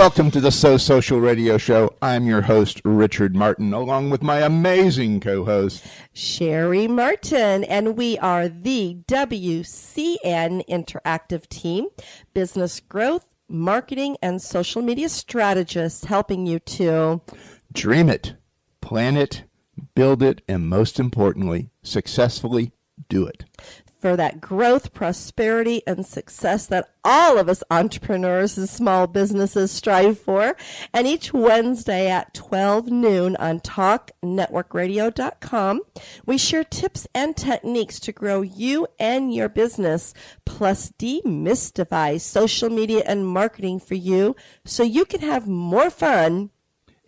Welcome to the So Social Radio Show. I'm your host, Richard Martin, along with my amazing co-host, Cheri Martin, and we are the WCN Interactive Team, business growth, marketing, and social media strategists, helping you to dream it, plan it, build it, and most importantly, successfully do it. For that growth, prosperity, and success that all of us entrepreneurs and small businesses strive for. And each Wednesday at 12 noon on talknetworkradio.com, we share tips and techniques to grow you and your business, plus demystify social media and marketing for you so you can have more fun.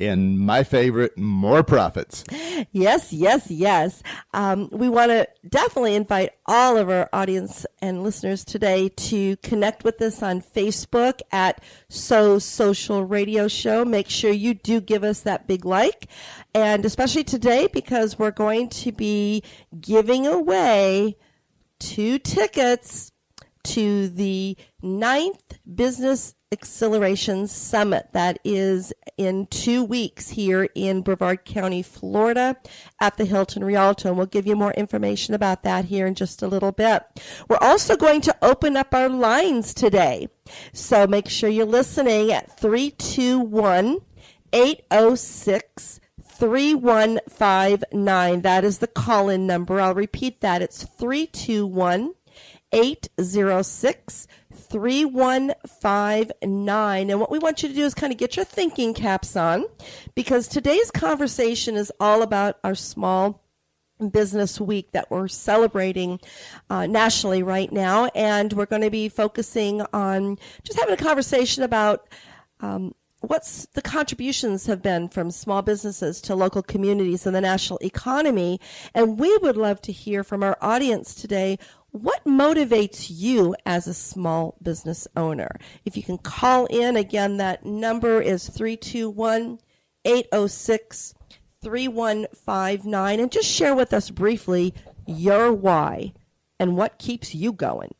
And my favorite, more profits. Yes. We want to definitely invite all of our audience and listeners today to connect with us on Facebook at So Social Radio Show. Make sure you do give us that big like. And especially today, because we're going to be giving away 2 tickets to the 9th Business Acceleration Summit. That is in 2 weeks here in Brevard County, Florida at the Hilton Rialto. And we'll give you more information about that here in just a little bit. We're also going to open up our lines today. So make sure you're listening at 321-806-3159. That is the call-in number. I'll repeat that. It's 321-806-3159. And what we want you to do is kind of get your thinking caps on, because today's conversation is all about our Small Business Week that we're celebrating nationally right now. And we're going to be focusing on just having a conversation about what's the contributions have been from small businesses to local communities and the national economy. And we would love to hear from our audience today. What motivates you as a small business owner? If you can call in, again, that number is 321-806-3159, and just share with us briefly your why and what keeps you going.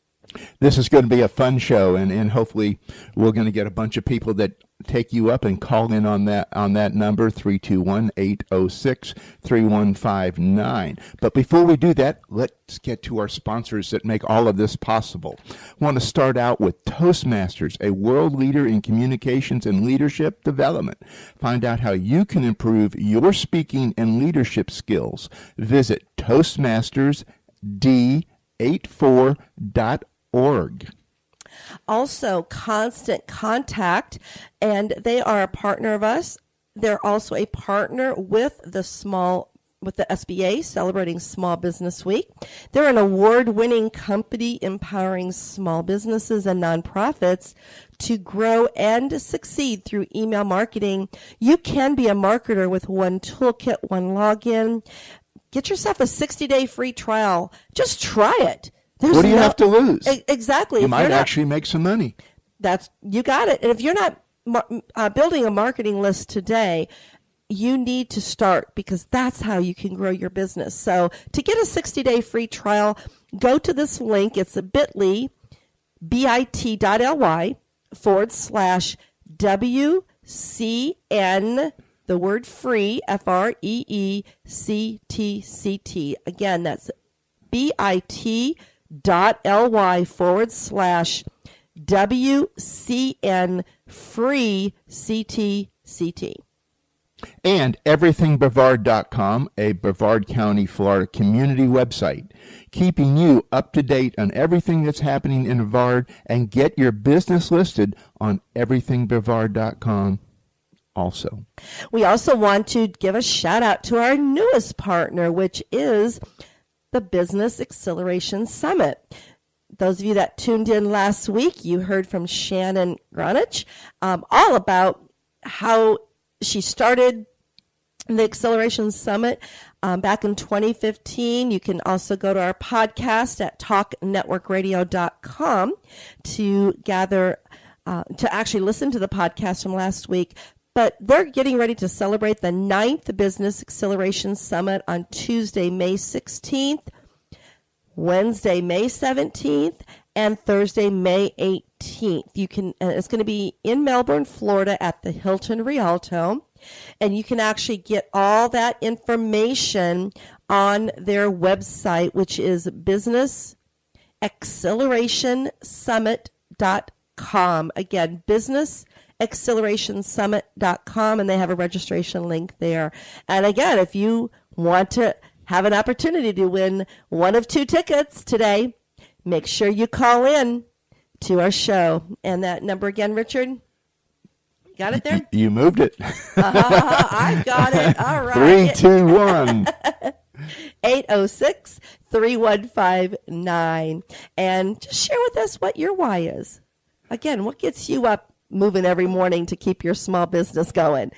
This is going to be a fun show, and hopefully we're going to get a bunch of people that take you up and call in on that number, 321-806-3159. But before we do that, let's get to our sponsors that make all of this possible. I want to start out with Toastmasters, a world leader in communications and leadership development. Find out how you can improve your speaking and leadership skills. Visit toastmastersd84.org. Also, Constant Contact, and they are a partner of us. They're also a partner with the SBA, celebrating Small Business Week. They're an award-winning company empowering small businesses and nonprofits to grow and succeed through email marketing. You can be a marketer with one toolkit, one login. Get yourself a 60-day free trial. Just try it. What do you have to lose? Exactly. You might actually make some money. You got it. And if you're not building a marketing list today, you need to start, because that's how you can grow your business. So to get a 60-day free trial, go to this link. It's a bit.ly, bit.ly/WCN, the word free, FREECTCT. Again, that's bit.ly/WCN free CTCT. And everythingbrevard.com, a Brevard County, Florida community website, keeping you up to date on everything that's happening in Brevard, and get your business listed on everythingbrevard.com also. We also want to give a shout out to our newest partner, which is the Business Acceleration Summit. Those of you that tuned in last week, you heard from Shannon Gronich all about how she started the Acceleration Summit back in 2015. You can also go to our podcast at talknetworkradio.com to actually listen to the podcast from last week. But they're getting ready to celebrate the 9th Business Acceleration Summit on Tuesday, May 16th, Wednesday, May 17th, and Thursday, May 18th. It's going to be in Melbourne, Florida at the Hilton Rialto. And you can actually get all that information on their website, which is businessaccelerationsummit.com. Again, businessaccelerationsummit.com, and they have a registration link there. And again, if you want to have an opportunity to win one of 2 tickets today, make sure you call in to our show. And that number again, Richard? Got it there? You moved it. I got it. All right. 321. 806-3159. And just share with us what your why is. Again, what gets you up moving every morning to keep your small business going?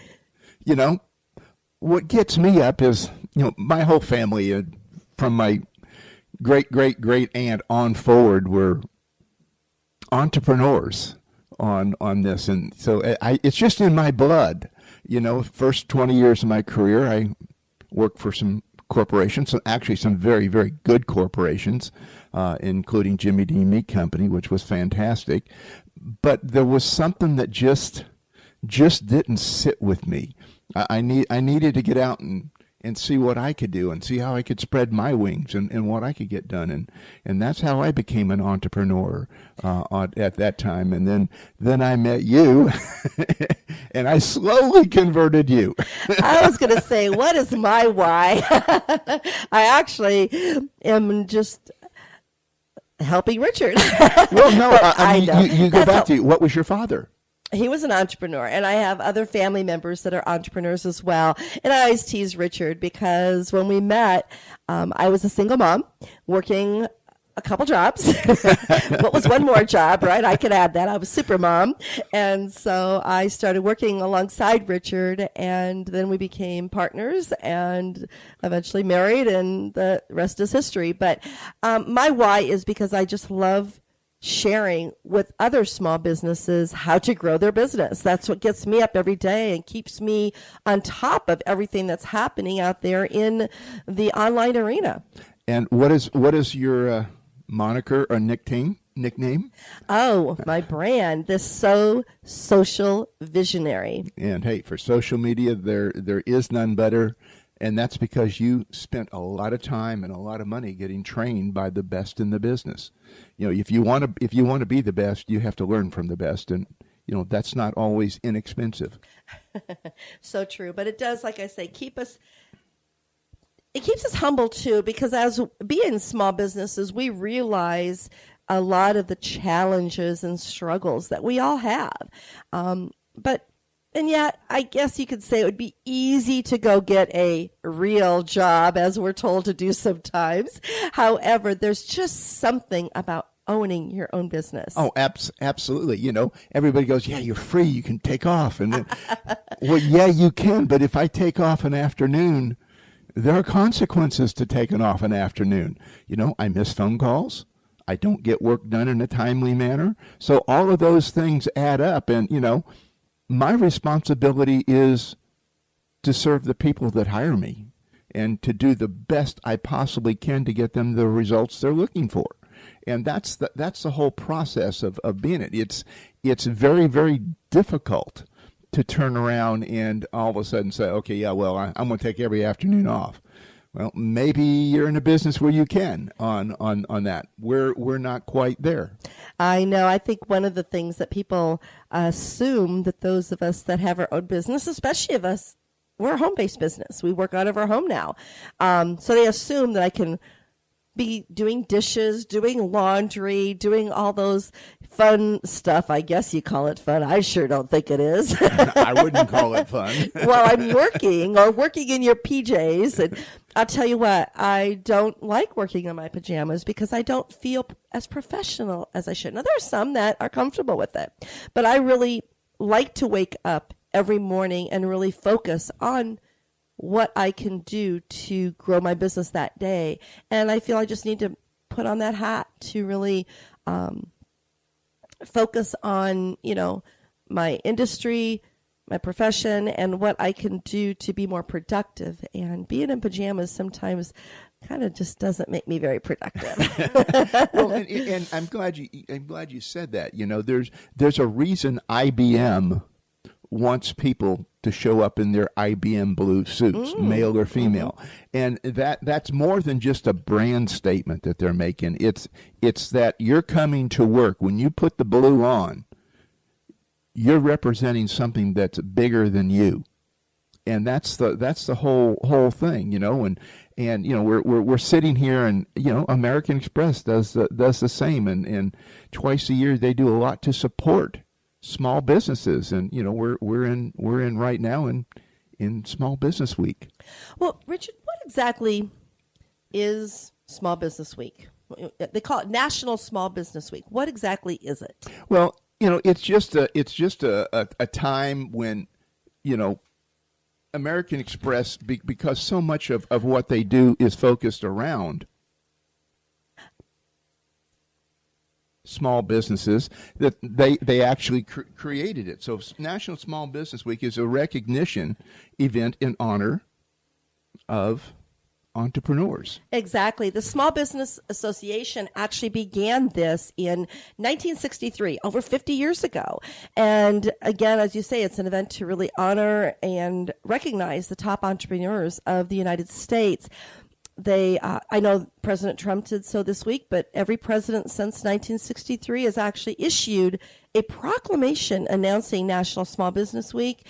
You know, what gets me up is, my whole family, from my great aunt on forward, were entrepreneurs on this. And so it's just in my blood. First 20 years of my career, I worked for some corporations, actually some very, very good corporations, including Jimmy Dean Meat Company, which was fantastic. But there was something that just didn't sit with me. I needed to get out and see what I could do and see how I could spread my wings and what I could get done. And that's how I became an entrepreneur at that time. And then I met you and I slowly converted you. I was going to say, what is my why? I actually am just helping Richard. Well, no, I mean, know. you go back to what was your father? He was an entrepreneur, and I have other family members that are entrepreneurs as well. And I always tease Richard because when we met, I was a single mom working a couple jobs. What was one more job, right? I could add that. I was super mom. And so I started working alongside Richard, and then we became partners and eventually married, and the rest is history. But my why is because I just love sharing with other small businesses how to grow their business. That's what gets me up every day and keeps me on top of everything that's happening out there in the online arena. And what is your moniker or nickname? Oh, my brand, the Social Visionary. And hey, for social media, there is none better. And that's because you spent a lot of time and a lot of money getting trained by the best in the business. If you want to be the best, you have to learn from the best, and that's not always inexpensive. So true, but it does, like I say, keeps us humble too, because as being small businesses, we realize a lot of the challenges and struggles that we all have. And yet, I guess you could say it would be easy to go get a real job, as we're told to do sometimes. However, there's just something about owning your own business. Oh, absolutely. Everybody goes, yeah, you're free. You can take off. And then, well, yeah, you can. But if I take off an afternoon, there are consequences to taking off an afternoon. I miss phone calls. I don't get work done in a timely manner. So all of those things add up. And, my responsibility is to serve the people that hire me and to do the best I possibly can to get them the results they're looking for. And that's the whole process of being it. It's very, very difficult to turn around and all of a sudden say, okay, yeah, well, I'm going to take every afternoon off. Well, maybe you're in a business where you can on that. We're not quite there. I know. I think one of the things that people assume that those of us that have our own business, especially of us, we're a home-based business. We work out of our home now. So they assume that I can be doing dishes, doing laundry, doing all those fun stuff. I guess you call it fun. I sure don't think it is. I wouldn't call it fun. Well, I'm working in your PJs. And I'll tell you what, I don't like working in my pajamas because I don't feel as professional as I should. Now, there are some that are comfortable with it, but I really like to wake up every morning and really focus on what I can do to grow my business that day. And I feel I just need to put on that hat to really focus on, my industry, my profession, and what I can do to be more productive. And being in pajamas sometimes kind of just doesn't make me very productive. Well, and I'm glad you said that. You know, there's a reason IBM wants people to show up in their IBM blue suits, male or female, and that's more than just a brand statement that they're making. It's that you're coming to work when you put the blue on. You're representing something that's bigger than you, and that's the whole thing, you know. And you know, we're sitting here, and you know, American Express does the same, and twice a year they do a lot to support small businesses, and you know, we're in right now in Small Business Week. Well, Richard, what exactly is Small Business Week? They call it National Small Business Week. What exactly is it? Well, you know, it's just a time when, you know, American Express, because so much of what they do is focused around small businesses, that they actually created it. So National Small Business Week is a recognition event in honor of entrepreneurs. Exactly. The Small Business Association actually began this in 1963, over 50 years ago. And again, as you say, it's an event to really honor and recognize the top entrepreneurs of the United States. I know President Trump did so this week, but every president since 1963 has actually issued a proclamation announcing National Small Business Week.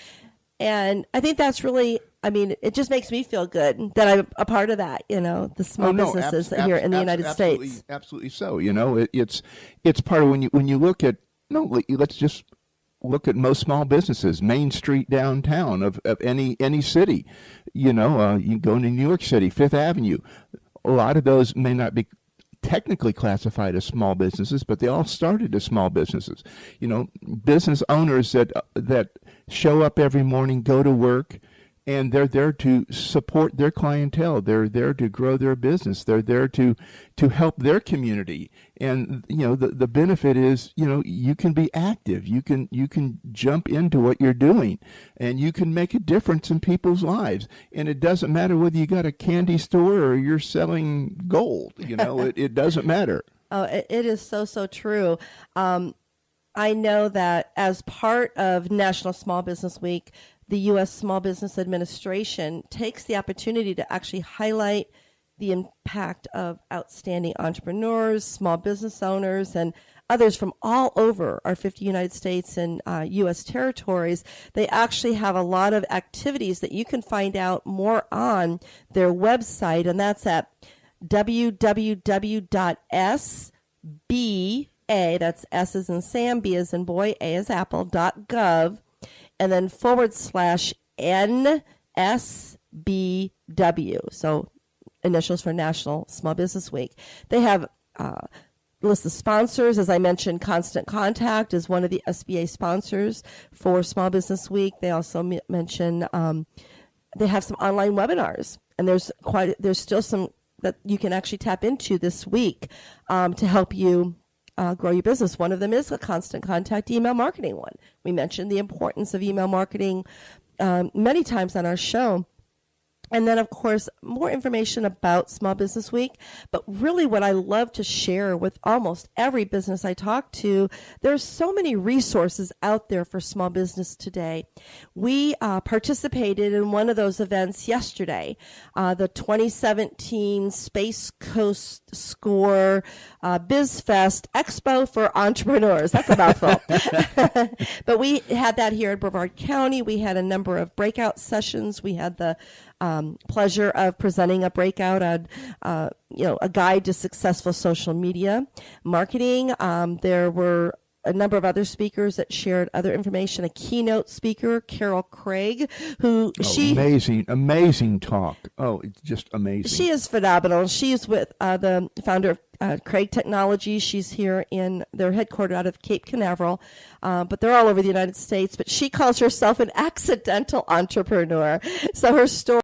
And I think that's really, I mean, it just makes me feel good that I'm a part of that, you know, the small businesses here in the United States. Absolutely so. You know, it's part of when you look at, let's just look at most small businesses, Main Street downtown of any city. You know, you go into New York City, Fifth Avenue. A lot of those may not be technically classified as small businesses, but they all started as small businesses. You know, business owners that show up every morning, go to work, and they're there to support their clientele. They're there to grow their business. They're there to help their community. And you know, the benefit is, you know, you can be active. You can jump into what you're doing, and you can make a difference in people's lives. And it doesn't matter whether you got a candy store or you're selling gold. You know, it doesn't matter. Oh, it is so true. I know that as part of National Small Business Week, the U.S. Small Business Administration takes the opportunity to actually highlight the impact of outstanding entrepreneurs, small business owners, and others from all over our 50 United States and U.S. territories. They actually have a lot of activities that you can find out more on their website, and that's at www.sba, that's S as in Sam, B as in boy, A as Apple, .gov, and then /NSBW. So initials for National Small Business Week. They have a list of sponsors. As I mentioned, Constant Contact is one of the SBA sponsors for Small Business Week. They also mention they have some online webinars, and there's still some that you can actually tap into this week to help you grow your business. One of them is a Constant Contact email marketing one. We mentioned the importance of email marketing many times on our show. And then, of course, more information about Small Business Week. But really what I love to share with almost every business I talk to, there's so many resources out there for small business today. We participated in one of those events yesterday, the 2017 Space Coast Score BizFest Expo for Entrepreneurs. That's a mouthful. But we had that here in Brevard County. We had a number of breakout sessions. We had the pleasure of presenting a breakout on, a guide to successful social media marketing. There were a number of other speakers that shared other information. A keynote speaker, Carol Craig, amazing talk. Oh, it's just amazing. She is phenomenal. She is with the founder of Craig Technologies. She's here they're headquartered out of Cape Canaveral, but they're all over the United States. But she calls herself an accidental entrepreneur. So her story